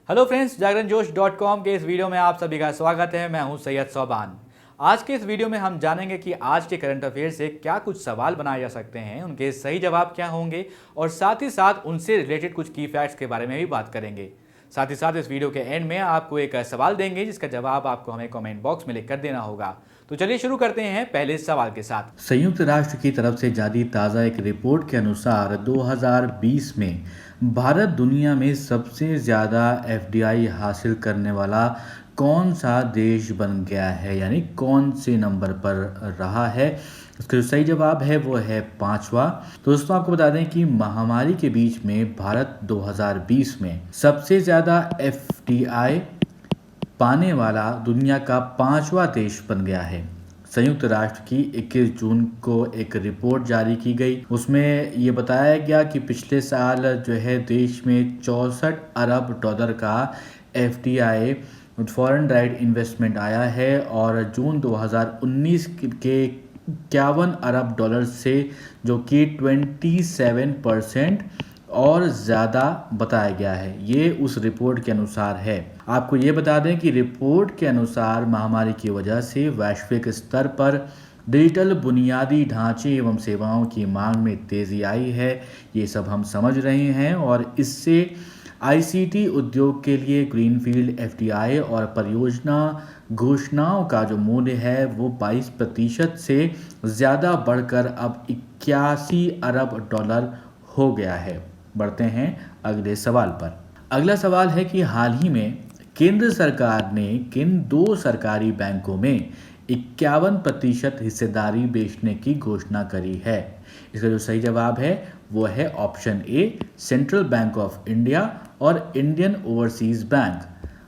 Hello friends, जागरण जोश .com के इस वीडियो में आप सभी का स्वागत है। मैं हूं सैयद सोबान। आज के इस वीडियो में हम जानेंगे कि आज के करंट अफेयर से क्या कुछ सवाल बनाए जा सकते हैं, उनके सही जवाब क्या होंगे और साथ ही साथ उनसे रिलेटेड कुछ की फैक्ट्स के बारे में भी बात करेंगे। साथ ही साथ इस वीडियो के एंड में आपको एक सवाल देंगे जिसका जवाब आपको हमें कमेंट बॉक्स में लिख कर देना होगा। तो चलिए शुरू करते हैं पहले सवाल के साथ। संयुक्त राष्ट्र की तरफ से जारी ताज़ा एक रिपोर्ट के अनुसार 2020 में भारत दुनिया में सबसे ज़्यादा एफडीआई हासिल करने वाला कौन सा देश बन गया है, यानी कौन से नंबर पर रहा है। इसका जो सही जवाब है वो है 5वां। तो दोस्तों आपको बता दें कि महामारी के बीच में भारत 2020 में सबसे ज़्यादा एफडीआई पाने वाला दुनिया का 5वां देश बन गया है। संयुक्त राष्ट्र की 21 जून को एक रिपोर्ट जारी की गई। उसमें ये बताया गया कि पिछले साल जो है देश में 64 अरब डॉलर का एफडीआई फॉरेन डायरेक्ट इन्वेस्टमेंट आया है और जून 2019 के 51 अरब डॉलर से, जो कि 27% और ज़्यादा बताया गया है। ये उस रिपोर्ट के अनुसार है। आपको ये बता दें कि रिपोर्ट के अनुसार महामारी की वजह से वैश्विक स्तर पर डिजिटल बुनियादी ढांचे एवं सेवाओं की मांग में तेज़ी आई है। ये सब हम समझ रहे हैं और इससे आईसीटी उद्योग के लिए ग्रीनफील्ड एफडीआई और परियोजना घोषणाओं का जो मूल्य है वो 22% से ज़्यादा बढ़कर अब 81 अरब डॉलर हो गया है। बढ़ते हैं अगले सवाल पर। अगला सवाल है कि हाल ही में केंद्र सरकार ने किन 2 सरकारी बैंकों में 51% हिस्सेदारी बेचने की घोषणा करी है। इसका जो सही जवाब है वो है option A, central bank of India और इंडियन ओवरसीज बैंक।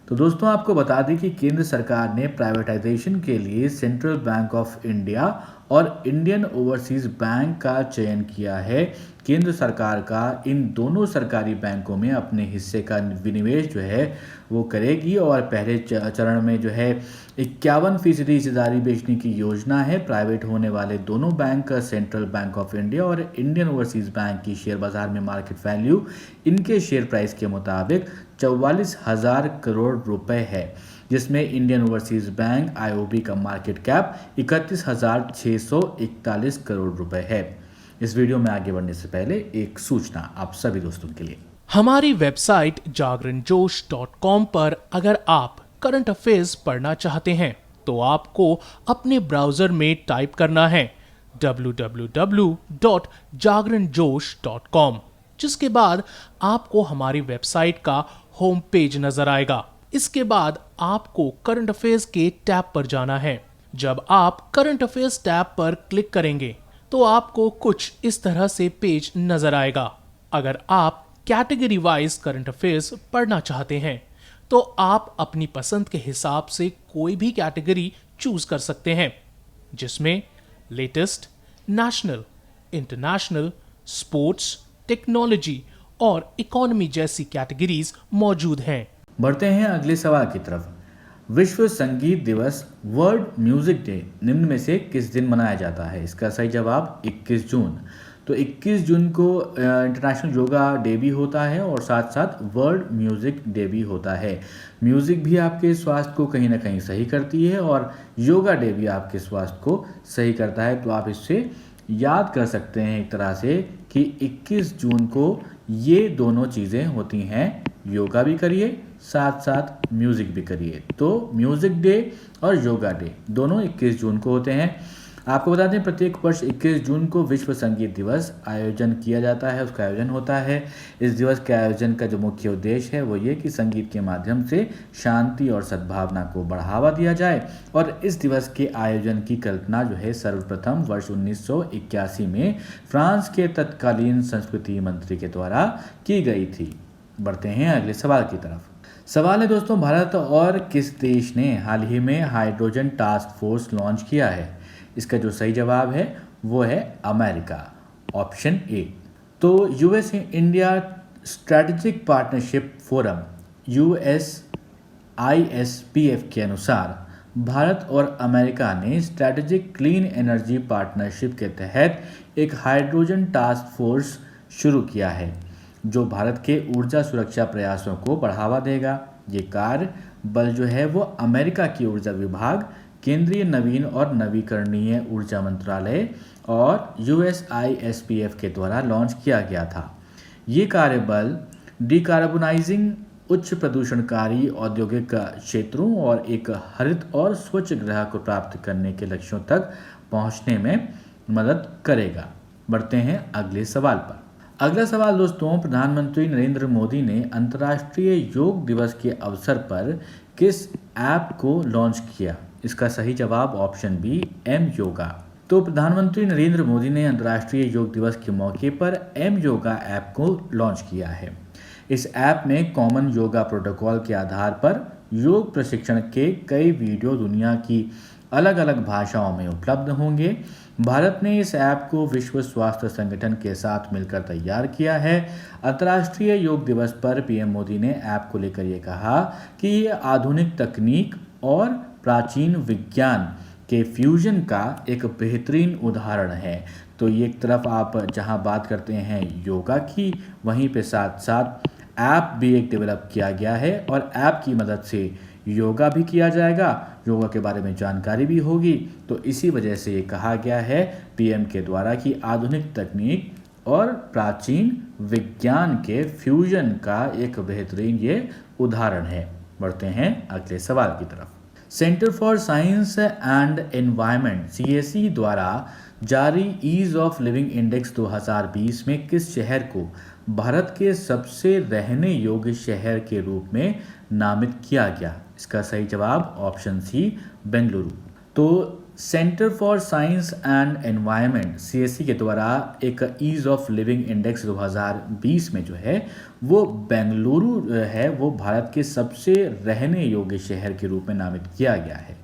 तो दोस्तों आपको बता दें कि केंद्र सरकार ने प्राइवेटाइजेशन के लिए सेंट्रल बैंक ऑफ इंडिया और इंडियन ओवरसीज बैंक का चयन किया है। केंद्र सरकार का इन दोनों सरकारी बैंकों में अपने हिस्से का विनिवेश जो है वो करेगी और पहले चरण में जो है 51% हिस्सेदारी बेचने की योजना है। प्राइवेट होने वाले दोनों bank, central bank of India और इंडियन ओवरसीज बैंक की शेयर बाजार में मार्केट वैल्यू इनके शेयर प्राइस के मुताबिक 44,000 करोड़ रुपए है, जिसमें इंडियन ओवरसीज बैंक आईओबी का मार्केट कैप 31,641 करोड़ रुपए है। इस वीडियो में आगे बढ़ने से पहले एक सूचना आप सभी दोस्तों के लिए। हमारी वेबसाइट जागरणजोश.com पर अगर आप करंट अफेयर्स पढ़ना चाहते हैं तो आपको अपने ब्राउजर में टाइप करना है www.jagranjosh.com, जिसके बाद आपको हमारी वेबसाइट का होम पेज नजर आएगा। इसके बाद आपको करंट अफेयर्स के टैब पर जाना है। जब आप करंट अफेयर्स टैब पर क्लिक करेंगे तो आपको कुछ इस तरह से पेज नजर आएगा। अगर आप कैटेगरी वाइज करंट अफेयर्स पढ़ना चाहते हैं तो आप अपनी पसंद के हिसाब से कोई भी कैटेगरी चूज कर सकते हैं, जिसमें latest, national, international, sports, technology और इकोनॉमी जैसी कैटेगरीज मौजूद हैं। बढ़ते हैं अगले सवाल की तरफ। विश्व संगीत दिवस वर्ल्ड म्यूजिक डे निम्न में से किस दिन मनाया जाता है। इसका सही जवाब 21 जून। तो 21 जून को इंटरनेशनल योगा डे भी होता है और साथ साथ वर्ल्ड म्यूजिक डे भी होता है। म्यूजिक भी आपके स्वास्थ्य को कहीं ना कहीं सही करती है और योगा डे भी आपके स्वास्थ्य को सही करता है। तो आप इससे याद कर सकते हैं एक तरह से कि 21 जून को ये दोनों चीज़ें होती हैं, योगा भी करिए साथ साथ म्यूज़िक भी करिए। तो म्यूज़िक डे और योगा डे दोनों 21 जून को होते हैं। आपको बता दें प्रत्येक वर्ष 21 जून को विश्व संगीत दिवस आयोजन किया जाता है, उसका आयोजन होता है। इस दिवस के आयोजन का जो मुख्य उद्देश्य है वो ये कि संगीत के माध्यम से शांति और सद्भावना को बढ़ावा दिया जाए। और इस दिवस के आयोजन की कल्पना जो है सर्वप्रथम वर्ष 1981 में फ्रांस के तत्कालीन संस्कृति मंत्री के द्वारा की गई थी। बढ़ते हैं अगले सवाल की तरफ। सवाल है दोस्तों, भारत और किस देश ने हाल ही में हाइड्रोजन टास्क फोर्स लॉन्च किया है। इसका जो सही जवाब है वो है अमेरिका, ऑप्शन ए। तो US India strategic partnership forum USISPF के अनुसार भारत और अमेरिका ने स्ट्रैटेजिक क्लीन एनर्जी पार्टनरशिप के तहत एक हाइड्रोजन टास्क फोर्स शुरू किया है। जो भारत के ऊर्जा सुरक्षा प्रयासों को बढ़ावा देगा। ये कार्य बल जो है वो अमेरिका की ऊर्जा विभाग, केंद्रीय नवीन और नवीकरणीय ऊर्जा मंत्रालय और USISPF के द्वारा लॉन्च किया गया था। ये कार्यबल डिकार्बोनाइजिंग उच्च प्रदूषणकारी औद्योगिक क्षेत्रों और एक हरित और स्वच्छ ग्रह को प्राप्त करने के लक्ष्यों तक पहुंचने में मदद करेगा। बढ़ते हैं अगले सवाल पर। अगला सवाल दोस्तों, प्रधानमंत्री नरेंद्र मोदी ने अंतर्राष्ट्रीय योग दिवस के अवसर पर किस ऐप को लॉन्च किया? इसका सही जवाब ऑप्शन बी एम योगा। तो प्रधानमंत्री नरेंद्र मोदी ने अंतर्राष्ट्रीय योग दिवस के मौके पर एम योगा ऐप को लॉन्च किया है। इस ऐप में कॉमन योगा प्रोटोकॉल के आधार पर योग प्रशिक्षण के कई वीडियो दुनिया की अलग अलग भाषाओं में उपलब्ध होंगे। भारत ने इस ऐप को विश्व स्वास्थ्य संगठन के साथ मिलकर तैयार किया है। अंतर्राष्ट्रीय योग दिवस पर पीएम मोदी ने ऐप को लेकर ये कहा कि ये आधुनिक तकनीक और प्राचीन विज्ञान के फ्यूजन का एक बेहतरीन उदाहरण है। तो ये एक तरफ आप जहां बात करते हैं योगा की, वहीं पे साथ साथ ऐप भी एक डेवलप किया गया है और ऐप की मदद से योगा भी किया जाएगा, योगा के बारे में जानकारी भी होगी। तो इसी वजह से ये कहा गया है पीएम के द्वारा कि आधुनिक तकनीक और प्राचीन विज्ञान के फ्यूजन का एक बेहतरीन ये उदाहरण है। बढ़ते हैं अगले सवाल की तरफ। Centre for science and environment CSE द्वारा जारी ईज ऑफ लिविंग इंडेक्स 2020 में किस शहर को भारत के सबसे रहने योग्य शहर के रूप में नामित किया गया? इसका सही जवाब ऑप्शन सी बेंगलुरु। तो centre for science and environment CSE के द्वारा एक ईज ऑफ लिविंग इंडेक्स 2020 में जो है वो बेंगलुरु है, वो भारत के सबसे रहने योग्य शहर के रूप में नामित किया गया है।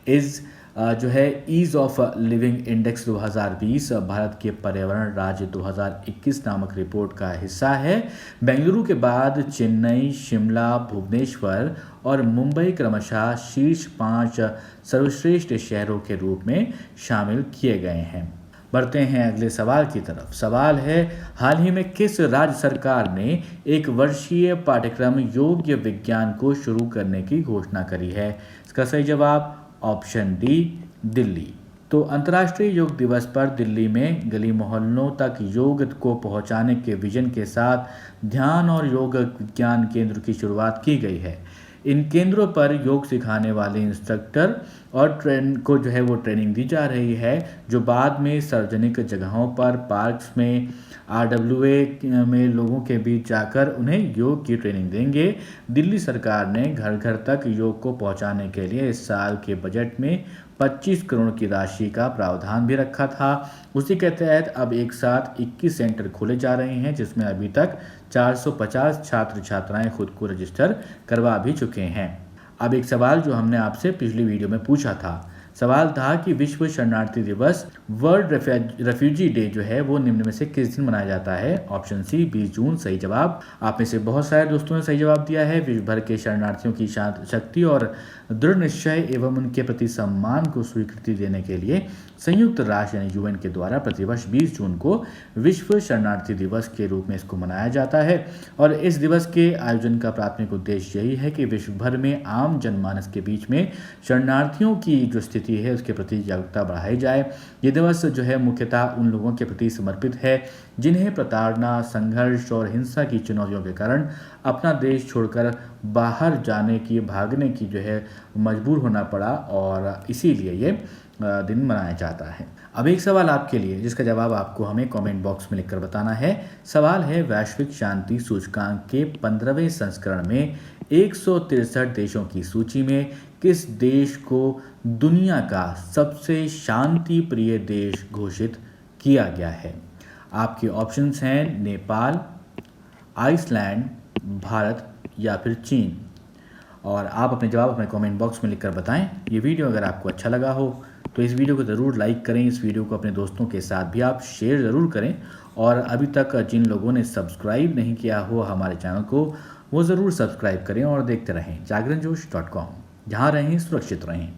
इस जो है ease of living index 2020 Bharat के पर्यावरण राज्य 2021 नामक रिपोर्ट का हिस्सा है। बेंगलुरु के बाद चेन्नई, शिमला, भुवनेश्वर और मुंबई क्रमशः शीर्ष 5 सर्वश्रेष्ठ शहरों के रूप में शामिल किए गए हैं। बढ़ते हैं अगले सवाल की तरफ। सवाल है, हाल ही में किस राज्य सरकार ने एक वर्षीय पाठ्यक्रम योग विज्ञान को शुरू करने की घोषणा करी है? इसका सही जवाब ऑप्शन डी दिल्ली। तो अंतर्राष्ट्रीय योग दिवस पर दिल्ली में गली मोहल्लों तक योग को पहुंचाने के विजन के साथ ध्यान और योग विज्ञान केंद्र की शुरुआत की गई है। इन केंद्रों पर योग सिखाने वाले इंस्ट्रक्टर और को जो है वो ट्रेनिंग दी जा रही है, जो बाद में सार्वजनिक जगहों पर, पार्क्स में, RWA में लोगों के बीच जाकर उन्हें योग की ट्रेनिंग देंगे। दिल्ली सरकार ने घर घर तक योग को पहुंचाने के लिए इस साल के बजट में 25 करोड़ की राशि का प्रावधान भी रखा था। उसी के तहत अब एक साथ 21 सेंटर खोले जा रहे हैं, जिसमें अभी तक 450 छात्र छात्राएं खुद को रजिस्टर करवा भी चुके हैं। अब एक सवाल जो हमने आपसे पिछली वीडियो में पूछा था, सवाल था कि विश्व शरणार्थी दिवस वर्ल्ड रेफ्यूजी डे जो है वो निम्न में से किस दिन मनाया जाता है? ऑप्शन सी 20 जून सही जवाब। आप में से बहुत सारे दोस्तों ने सही जवाब दिया है। विश्व भर के शरणार्थियों की शक्ति और दृढ़ निश्चय एवं उनके प्रति सम्मान को स्वीकृति देने के लिए संयुक्त राष्ट्र यानी UN के द्वारा प्रतिवर्ष 20 जून को विश्व शरणार्थी दिवस के रूप में इसको मनाया जाता है। और इस दिवस के आयोजन का प्राथमिक उद्देश्य यही है कि विश्व भर में आम जनमानस के बीच में शरणार्थियों की जो स्थिति है उसके प्रति जागरूकता बढ़ाई जाए। ये दिवस जो है मुख्यतः उन लोगों के प्रति समर्पित है जिन्हें प्रताड़ना, संघर्ष और हिंसा की चुनौतियों के कारण अपना देश छोड़कर बाहर जाने की, भागने की जो है मजबूर होना पड़ा, और इसीलिए ये दिन मनाया जाता है। अब एक सवाल आपके लिए जिसका जवाब आपको हमें कमेंट बॉक्स में लिखकर बताना है। सवाल है, वैश्विक शांति सूचकांक के 15वें संस्करण में 163 देशों की सूची में किस देश को दुनिया का सबसे शांति प्रिय देश घोषित किया गया है? आपके ऑप्शंस हैं नेपाल, आइसलैंड, भारत या फिर चीन। और आप अपने जवाब अपने कमेंट बॉक्स में लिखकर बताएं। ये वीडियो अगर आपको अच्छा लगा हो तो इस वीडियो को ज़रूर लाइक करें। इस वीडियो को अपने दोस्तों के साथ भी आप शेयर ज़रूर करें। और अभी तक जिन लोगों ने सब्सक्राइब नहीं किया हो हमारे चैनल को, वो ज़रूर सब्सक्राइब करें और देखते रहें जागरणजोश.com। जहाँ रहें सुरक्षित रहें।